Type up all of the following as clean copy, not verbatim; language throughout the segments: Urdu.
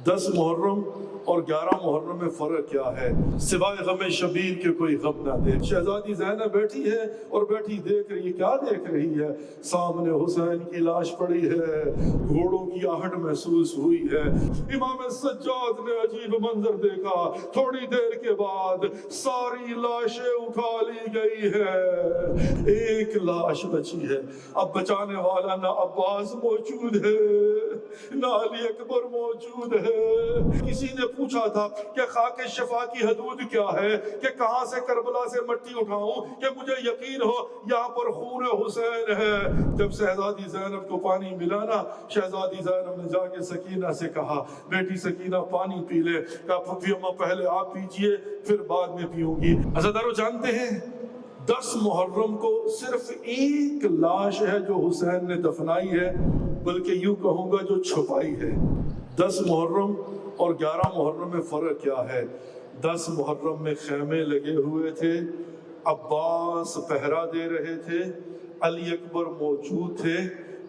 10 محرم اور 11 محرم میں فرق کیا ہے؟ سوائے غم شبیر کے کوئی غم نہ دے۔ شہزادی زینب بیٹھی ہے اور بیٹھی دیکھ رہی ہے، کیا دیکھ رہی ہے؟ سامنے حسین کی لاش پڑی ہے، گھوڑوں کی آہٹ محسوس ہوئی ہے۔ امام سجاد نے عجیب منظر دیکھا، تھوڑی دیر کے بعد ساری لاشیں اٹھا لی گئی ہے، ایک لاش بچی ہے۔ اب بچانے والا نہ عباس موجود ہے نہ علی اکبر موجود ہے۔ کسی نے پوچھا تھا کہ خاک شفا کی حدود کیا ہے، کہ کہاں سے کربلا سے مٹی اٹھاؤں کہ مجھے یقین ہو یہاں پر خون حسین ہے۔ جب شہزادی زینب کو پانی ملا نا، شہزادی زینب نے جا کے سکینہ سے کہا، بیٹی سکینہ پانی پی لے۔ کہا پھپھی اماں پہلے آپ پیجئے پھر بعد میں پیوں گی۔ عزادارو جانتے ہیں 10 محرم کو صرف ایک لاش ہے جو حسین نے دفنائی ہے، بلکہ یوں کہوں گا جو چھپائی ہے۔ 10 محرم اور 11 محرم میں فرق کیا ہے؟ 10 محرم میں خیمے لگے ہوئے تھے، عباس پہرا دے رہے تھے، علی اکبر موجود تھے،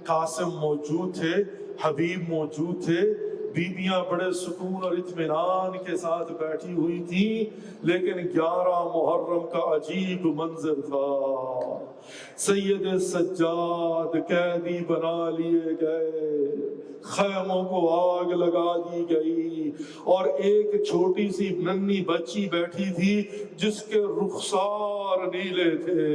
قاسم موجود تھے، حبیب موجود تھے، بیویاں بڑے سکون اور اطمینان کے ساتھ بیٹھی ہوئی تھیں۔ لیکن 11 محرم کا عجیب منظر تھا، سید سجاد قیدی بنا لیے گئے، خیموں کو آگ لگا دی گئی، اور ایک چھوٹی سی ننھی بچی بیٹھی تھی جس کے رخسار نیلے تھے،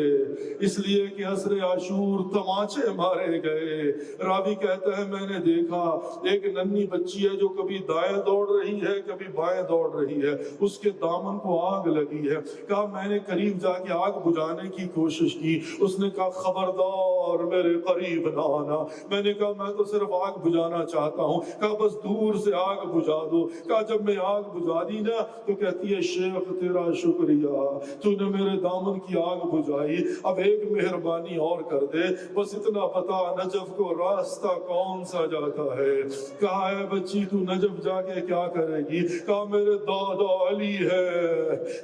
اس لیے کہ عصر عاشور تماچے مارے گئے۔ راوی کہتا ہے میں نے دیکھا ایک ننھی بچی ہے جو کبھی دائیں دوڑ رہی ہے کبھی بائیں دوڑ رہی ہے، اس کے دامن کو آگ لگی ہے۔ کہا میں نے قریب جا کے آگ بجھانے کی کوشش کی، اس نے کہا خبردار میرے قریب نہ آنا۔ میں نے کہا میں تو صرف آگ بجھانا چاہتا ہوں۔ کہا بس دور سے آگ بجھا دو۔ کہا جب میں آگ بجھا دی نا تو کہتی ہے شیخ تیرا شکریہ، تو نے میرے دامن کی آگ بجھائی، اب ایک مہربانی اور کر دے، بس اتنا بتا نجف کو راستہ کون سا جاتا ہے۔ کہا اے بچی تو نجف جا کے کیا کرے گی؟ کہا میرے دادا علی ہے،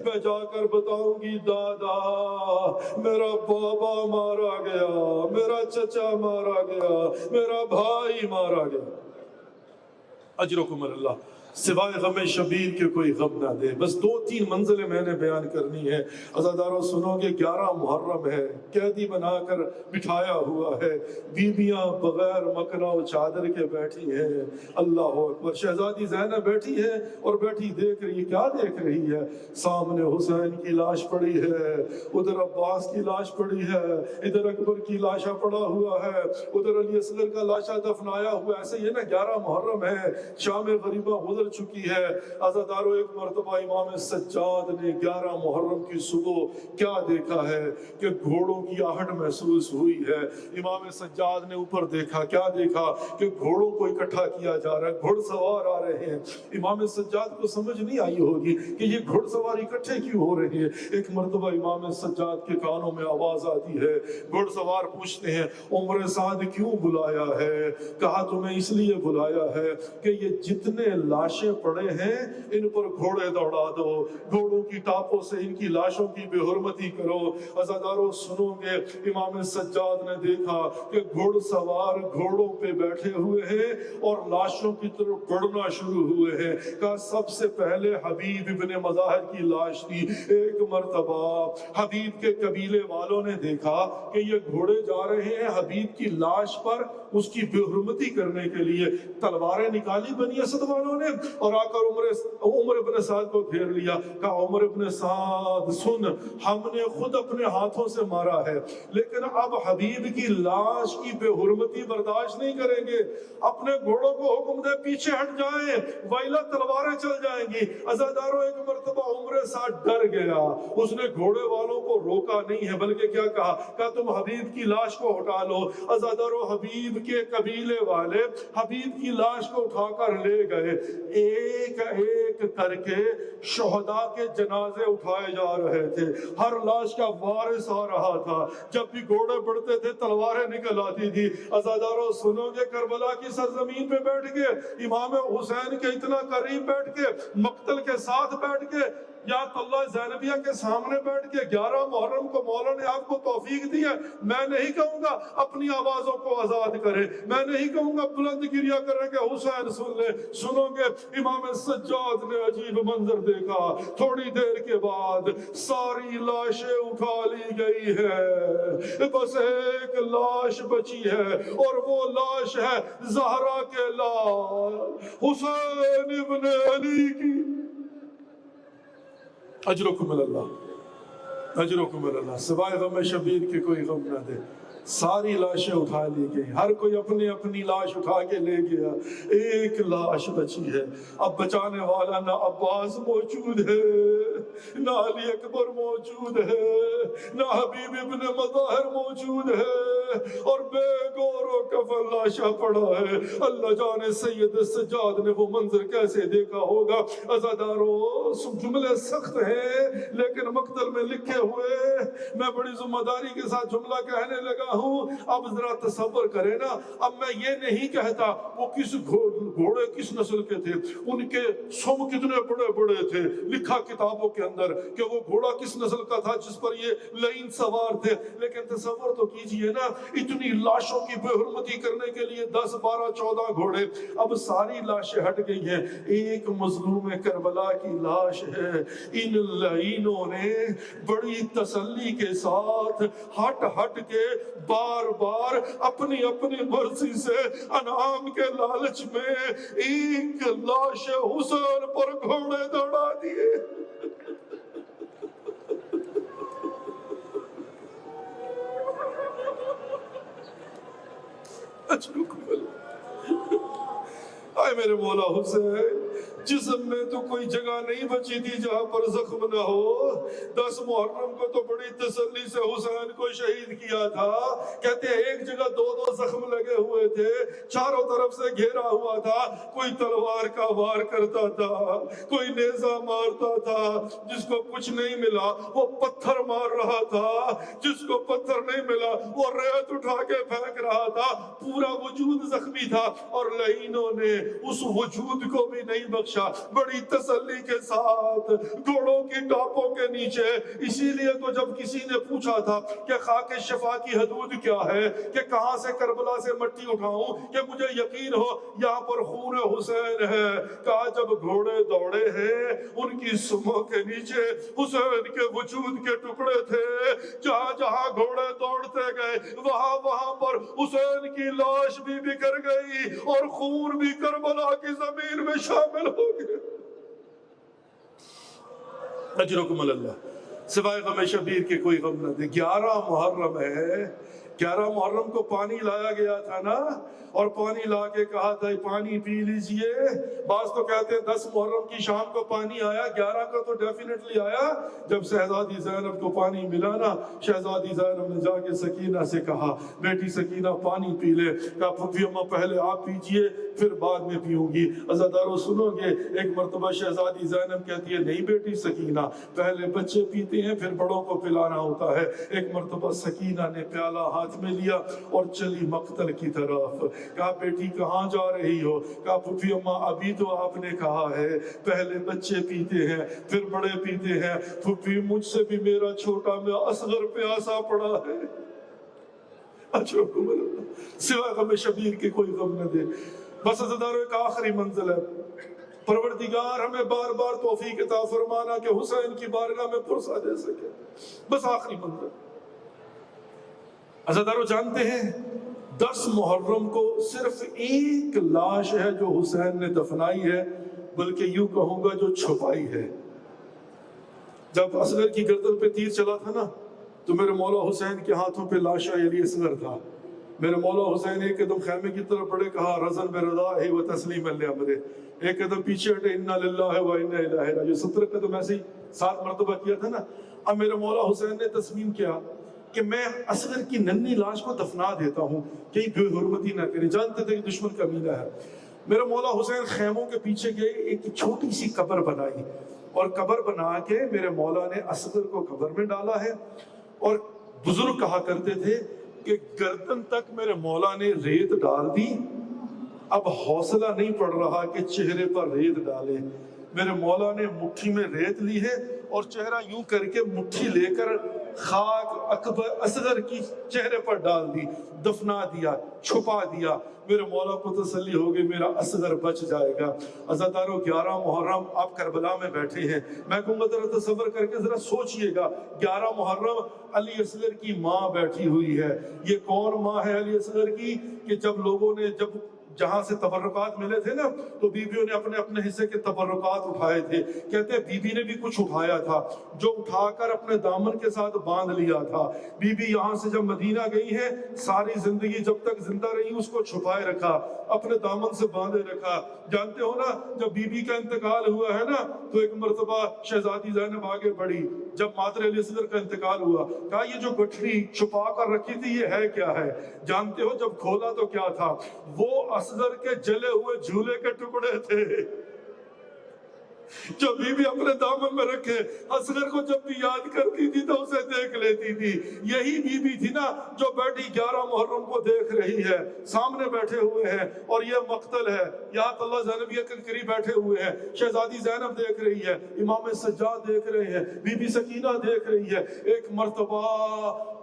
میں جا کر بتاؤں گی دادا میرا بابا مارا گیا، میرا چچا مارا گیا، میرا بھائی مارا گیا۔ اجرکم اللہ، سوائے غم شبیر کے کوئی غم نہ دے۔ بس 2-3 منزلیں میں نے بیان کرنی ہے۔ عزادارو سنو گے 11 محرم ہے، قیدی بنا کر بٹھایا ہوا ہے، بیویاں بغیر مکنا و چادر کے بیٹھی ہیں۔ اللہ اکبر۔ شہزادی زینب بیٹھی ہے اور بیٹھی دیکھ رہی ہے، کیا دیکھ رہی ہے؟ سامنے حسین کی لاش پڑی ہے، ادھر عباس کی لاش پڑی ہے، ادھر اکبر کی لاشا پڑا ہوا ہے، ادھر علی اصغر کا لاشا دفنایا ہوا ہے۔ ایسے یہ نا 11 محرم ہے، شام غریبہ گزر چکی ہے۔ عزادارو ایک مرتبہ امام سجاد نے 11 محرم کی صبح کیا دیکھا ہے کہ گھوڑوں کی آہٹ محسوس ہوئی ہے۔ امام سجاد نے اوپر دیکھا، کیا دیکھا کہ گھوڑوں کو اکٹھا کیا جا رہا ہے، گھڑ سوار آ رہے ہیں۔ امام سجاد کو سمجھ نہیں آئی ہوگی کہ یہ گھڑ سوار اکٹھے کیوں ہو رہے ہیں۔ ایک مرتبہ امام سجاد کے کانوں میں آواز آتی ہے، گھڑ سوار پوچھتے ہیں عمر سعد کیوں بلایا ہے؟ کہا تمہیں اس لیے بلایا ہے کہ یہ جتنے لاشیں پڑے ہیں ان پر گھوڑے دوڑا دو، گھوڑوں کی ٹاپوں سے ان کی لاشوں کی بے حرمتی کرو۔ عزادارو سنو گے امام سجاد نے دیکھا کہ گھوڑ سوار گھوڑوں پہ بیٹھے ہوئے ہیں اور لاشوں کی طرف بڑھنا شروع ہوئے ہیں۔ کہا سب سے پہلے حبیب ابن مظاہر کی لاش تھی۔ ایک مرتبہ حبیب کے قبیلے والوں نے دیکھا کہ یہ گھوڑے جا رہے ہیں حبیب کی لاش پر اس کی بے حرمتی کرنے کے لیے، تلواریں نکالی بنی اسد والوں نے اور آ کر عمر ابن سعد کو گھیر لیا۔ کہا عمر ابن سعد سن، ہم نے خود اپنے ہاتھوں سے مارا ہے لیکن اب حبیب کی لاش کی بے حرمتی برداشت نہیں کریں گے، اپنے گھوڑوں کو حکم دے پیچھے ہٹ جائیں وائلا تلواریں چل جائیں گی۔ عزادارو ایک مرتبہ عمر سعد ڈر گیا، اس نے گھوڑے والوں کو روکا نہیں ہے بلکہ کیا کہا تم حبیب کی لاش کو ہٹا لو۔ عزادارو حبیب کے قبیلے والے حبیب کی لاش کو اٹھا کر لے گئے، ایک ایک کر کے شہداء کے جنازے اٹھائے جا رہے تھے، ہر لاش کا وارث آ رہا تھا، جب بھی گھوڑے بڑھتے تھے تلواریں نکل آتی تھی۔ عزادارو سنو گے کربلا کی سرزمین پہ بیٹھ کے امام حسین کے اتنا قریب بیٹھ کے مقتل کے ساتھ بیٹھ کے یا طلّہ زینبیہ کے سامنے بیٹھ کے 11 محرم کو مولا نے آپ کو توفیق دی ہے، میں نہیں کہوں گا اپنی آوازوں کو آزاد کرے، میں نہیں کہوں گا بلند گریا کرے کہ حسین سن لے، سنو گے امام سجاد نے عجیب منظر دیکھا، تھوڑی دیر کے بعد ساری لاشیں اٹھا لی گئی ہے، بس ایک لاش بچی ہے اور وہ لاش ہے زہرا کے لال حسین ابن علی کی۔ اجرکم اللہ، اجرکم اللہ، سوائے غم شبیر کے کوئی غم نہ دے۔ ساری لاشیں اٹھا لی گئی، ہر کوئی اپنی اپنی لاش اٹھا کے لے گیا، ایک لاش بچی ہے۔ اب بچانے والا نہ عباس موجود ہے، نہ علی اکبر موجود ہے، نہ حبیب ابن مظاہر موجود ہے، اور بے گور و کفن لاشا پڑا ہے۔ اللہ جانے سید سجاد نے وہ منظر کیسے دیکھا ہوگا۔ عزادارو، جملے سخت ہیں لیکن مقتل میں لکھے ہوئے، میں بڑی ذمہ داری کے ساتھ جملہ کہنے لگا ہوں۔ اب ذرا تصور کرے نا، اب میں یہ نہیں کہتا وہ کس گھوڑے کس نسل کے تھے، ان کے سم کتنے بڑے بڑے تھے، لکھا کتابوں کے اندر کہ وہ گھوڑا کس نسل کا تھا جس پر یہ لعین سوار تھے، لیکن تصور تو کیجئے نا، اتنی لاشوں کی بے حرمتی کرنے کے لیے 10 12 14 گھوڑے۔ اب ساری لاشیں ہٹ گئی ہیں، ایک مظلوم کربلا کی لاش ہے۔ ان لعینوں نے بڑی تسلی کے ساتھ ہٹ ہٹ کے بار بار اپنی اپنی مرضی سے انعام کے لالچ میں ایک لاش حسین پر گھوڑے دوڑا دیے۔ آئے میرے مولا حسین، جسم میں تو کوئی جگہ نہیں بچی تھی جہاں پر زخم نہ ہو۔ 10 محرم کو تو بڑی تسلی سے حسین کو شہید کیا تھا، کہتے ہیں ایک جگہ 2 زخم لگے ہوئے تھے، چاروں طرف سے گھیرا ہوا تھا، کوئی تلوار کا وار کرتا تھا، کوئی نیزہ مارتا تھا، جس کو کچھ نہیں ملا وہ پتھر مار رہا تھا، جس کو پتھر نہیں ملا وہ ریت اٹھا کے پھینک رہا تھا، پورا وجود زخمی تھا، اور لعینوں نے اس وجود کو بھی نہیں بخشا۔ بڑی تسلی کے ساتھ گھوڑوں کی ٹاپوں کے نیچے، اسی لیے تو جب کسی نے پوچھا تھا کہ خاک شفا کی حدود کیا ہے، کہ کہاں سے کربلا سے مٹی اٹھاؤں کہ مجھے یقین ہو یہاں پر خون حسین ہے، کہا جب گھوڑے دوڑے ہیں ان کی سموں کے نیچے حسین کے وجود کے ٹکڑے تھے، جہاں جہاں گھوڑے دوڑتے گئے وہاں وہاں پر حسین کی لاش بھی بکھر گئی اور خون بھی کربلا کی زمین میں شامل ہو گئے۔ اجرکم اللہ، سوائے غم شبیر کے کوئی غم نہ دے۔ 11 محرم ہے، 11 محرم کو پانی لایا گیا تھا نا، اور پانی لا کے کہا تھا پانی پی لیجئے۔ بعض تو کہتے ہیں 10 محرم کی شام کو پانی آیا، 11 کو تو ڈیفینیٹلی آیا۔ جب شہزادی زینب کو پانی ملا نا، شہزادی زینب نے جا کے سکینہ سے کہا بیٹی سکینہ پانی پی لے، کہا پھپھی اماں پہلے آپ پیجئے پھر بعد میں پیوں گی۔ عزادارو سنو گے، ایک مرتبہ شہزادی زینب کہتی ہے نہیں بیٹی سکینہ، پہلے بچے پیتے ہیں پھر بڑوں کو پلانا ہوتا ہے۔ ایک مرتبہ سکینہ نے پیالہ ہاتھ میں لیا اور چلی مقتل کی طرف۔ کہا بیٹی کہاں جا رہی ہو؟ کہا پھپھی اماں ابھی تو آپ نے کہا ہے پہلے بچے پیتے ہیں پھر بڑے پیتے ہیں، پھپھی مجھ سے بھی میرا چھوٹا میں اصغر پیاسا پڑا ہے۔ اچھا سوائے غم شبیر کے کوئی غم نہ دے۔ بس عزادارو ایک آخری منزل ہے، پروردگار ہمیں بار بار توفیق عطا فرمانا کہ حسین کی بارگاہ میں پرسہ دے سکے، بس آخری منزل۔ عزادارو جانتے ہیں 10 محرم کو صرف ایک لاش ہے جو حسین نے دفنائی ہے، بلکہ یوں کہوں گا جو چھپائی ہے۔ جب اصغر کی گردن پہ تیر چلا تھا نا تو میرے مولا حسین کے ہاتھوں پہ لاشا علی اصغر تھا۔ میرے مولا حسین ایک قدم خیمے کی طرف بڑھے، کہا رضن برضا ہے و تسلیم لامرہ، ایک قدم پیچھے ہٹے انا للہ و انا الیہ راجعون، 17 قدم ایسے ہی 7 مرتبہ کیا تھا نا۔ اب میرے مولا حسین نے تصمیم کیا کہ میں اصغر کی ننھی لاش کو دفنا دیتا ہوں، کہیں بے حرمتی نہ کرے، جانتے تھے کہ دشمن کا میلہ ہے۔ میرے مولا حسین خیموں کے پیچھے گئے، ایک چھوٹی سی قبر بنائی، اور قبر بنا کے میرے مولا نے اصغر کو قبر میں ڈالا ہے۔ اور بزرگ کہا کرتے تھے کہ گردن تک میرے مولا نے ریت ڈال دی، اب حوصلہ نہیں پڑ رہا کہ چہرے پر ریت ڈالے، میرے مولا نے مٹھی میں ریت لی ہے اور چہرہ یوں کر کے مٹھی لے کر خاک اکبر اصغر کی چہرے پر ڈال دی، دفنا دیا، چھپا دیا۔ میرے مولا کو تسلی ہو گئی میرا اصغر بچ جائے گا۔ عزادارو 11 محرم آپ کربلا میں بیٹھے ہیں، میں کہوں گا ذرا تصور کر کے ذرا سوچئے گا، 11 محرم علی اصغر کی ماں بیٹھی ہوئی ہے۔ یہ کون ماں ہے علی اصغر کی؟ کہ جب لوگوں نے جہاں سے تبرکات ملے تھے نا تو بیویوں نے اپنے اپنے حصے کے تبرکات اٹھائے تھے۔ کہتے ہیں بی بی نے بھی کچھ اٹھایا تھا جو اٹھا کر اپنے دامن کے ساتھ باندھ لیا تھا۔ بی بی یہاں سے جب مدینہ گئی ہے ساری زندگی جب تک زندہ رہی اس کو چھپائے رکھا، اپنے دامن سے باندھے رکھا۔ جانتے ہو نا جب بی بی کا انتقال ہوا ہے نا تو ایک مرتبہ شہزادی زینب آگے بڑھی، جب مادر علی اصغر کا انتقال ہوا کہا یہ جو گٹھڑی چھپا کر رکھی تھی یہ ہے کیا ہے؟ جانتے ہو جب کھولا تو کیا تھا؟ وہ اصغر کے جلے ہوئے جھولے کے ٹکڑے تھے جو بی بی اپنے دامن میں رکھے۔ اصغر کو جب بھی یاد کرتی تھی تو اسے دیکھ لیتی تھی۔ یہی بی بی تھی نا جو بیٹھی 11 محرم کو دیکھ رہی ہے، سامنے بیٹھے ہوئے ہیں اور یہ مقتل ہے، یا اللہ زینبیہ کے قریب بیٹھے ہوئے ہیں، شہزادی زینب دیکھ رہی ہے، امام سجاد دیکھ رہے ہیں، بی بی سکینہ دیکھ رہی ہے۔ ایک مرتبہ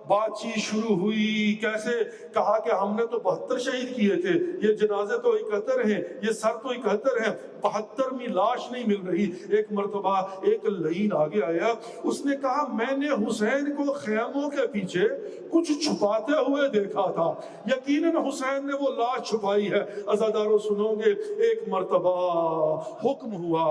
بات چیت شروع ہوئی، کیسے؟ کہا کہ ہم نے تو 72 شہید کیے تھے، یہ جنازے تو 71 ہیں، یہ سر تو 71 ہیں، 72ویں لاش نہیں مل رہی۔ ایک مرتبہ ایک لعین آگے آیا، اس نے کہا میں نے حسین کو خیموں کے پیچھے کچھ چھپاتے ہوئے دیکھا تھا، یقیناً حسین نے وہ لاش چھپائی ہے۔ عزادارو سنو گے، ایک مرتبہ حکم ہوا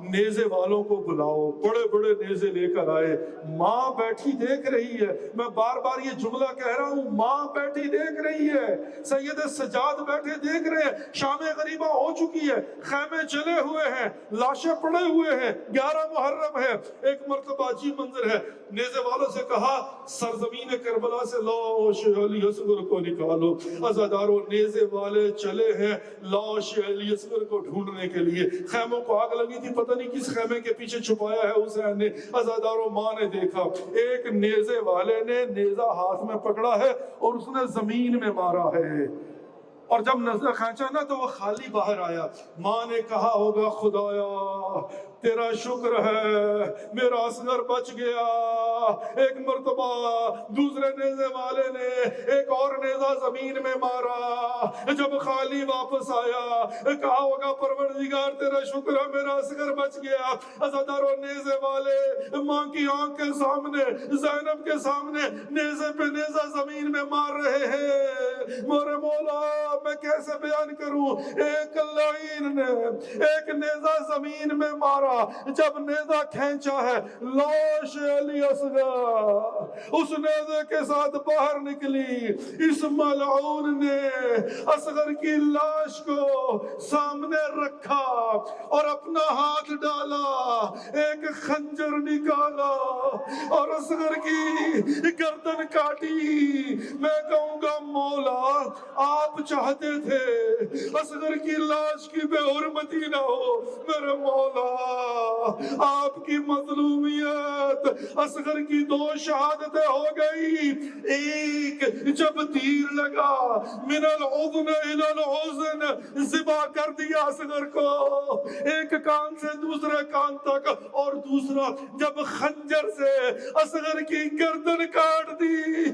نیزے والوں کو بلاؤ، بڑے بڑے نیزے لے کر آئے۔ ماں بیٹھی دیکھ رہی ہے، میں بار بار یہ جملہ کہہ رہا ہوں، ماں بیٹھی دیکھ رہی ہے، سید سجاد بیٹھے دیکھ رہے ہیں، شام غریبہ ہو چکی ہے، خیمے چلے ہوئے ہیں، لاشیں پڑے ہوئے ہیں، 11 محرم ہے۔ ایک مرتبہ عجیب منظر ہے، نیزے والوں سے کہا سرزمین کربلا سے لاش علی اصغر کو نکالو۔ عزادارو نیزے والے چلے ہیں لاش علی اصغر کو ڈھونڈنے کے لیے۔ خیموں کو آگ لگی تھی، پتہ نہیں کس خیمے کے پیچھے چھپایا ہے حسین نے۔ عزادارو ماں نے دیکھا ایک نیزے والے نے نیزہ ہاتھ میں پکڑا ہے اور اس نے زمین میں مارا ہے، اور جب نظر کھینچا نا تو وہ خالی باہر آیا۔ ماں نے کہا ہوگا خدایا تیرا شکر ہے میرا اصغر بچ گیا۔ ایک مرتبہ دوسرے نیزے والے نے ایک اور نیزہ زمین میں مارا، جب خالی واپس آیا کہا ہوگا پروردگار تیرا شکر ہے میرا اصغر بچ گیا۔ عزادارو نیزے والے ماں کی آنکھ کے سامنے، زینب کے سامنے نیزے پہ نیزہ زمین میں مار رہے ہیں۔ میرے مولا میں کیسے بیان کروں، ایک لعین نے ایک نیزہ زمین میں مارا، جب نیزہ کھینچا ہے لاش علی اصغر اس نیزے کے ساتھ باہر نکلی۔ اس ملعون نے اصغر کی لاش کو سامنے رکھا اور اپنا ہاتھ ڈالا، ایک خنجر نکالا اور اصغر کی گردن کاٹی۔ میں کہوں گا مولا آپ چاہتے تھے اصغر کی لاش کی بے حرمتی نہ ہو، میرے مولا آپ کی مظلومیت، اصغر کی 2 شہادتیں ہو گئی۔ ایک جب تیر لگا من العظم الى العظم ذبح کر دیا اصغر کو، ایک کان سے دوسرے کان تک، اور دوسرا جب خنجر سے اصغر کی گردن کاٹ دی۔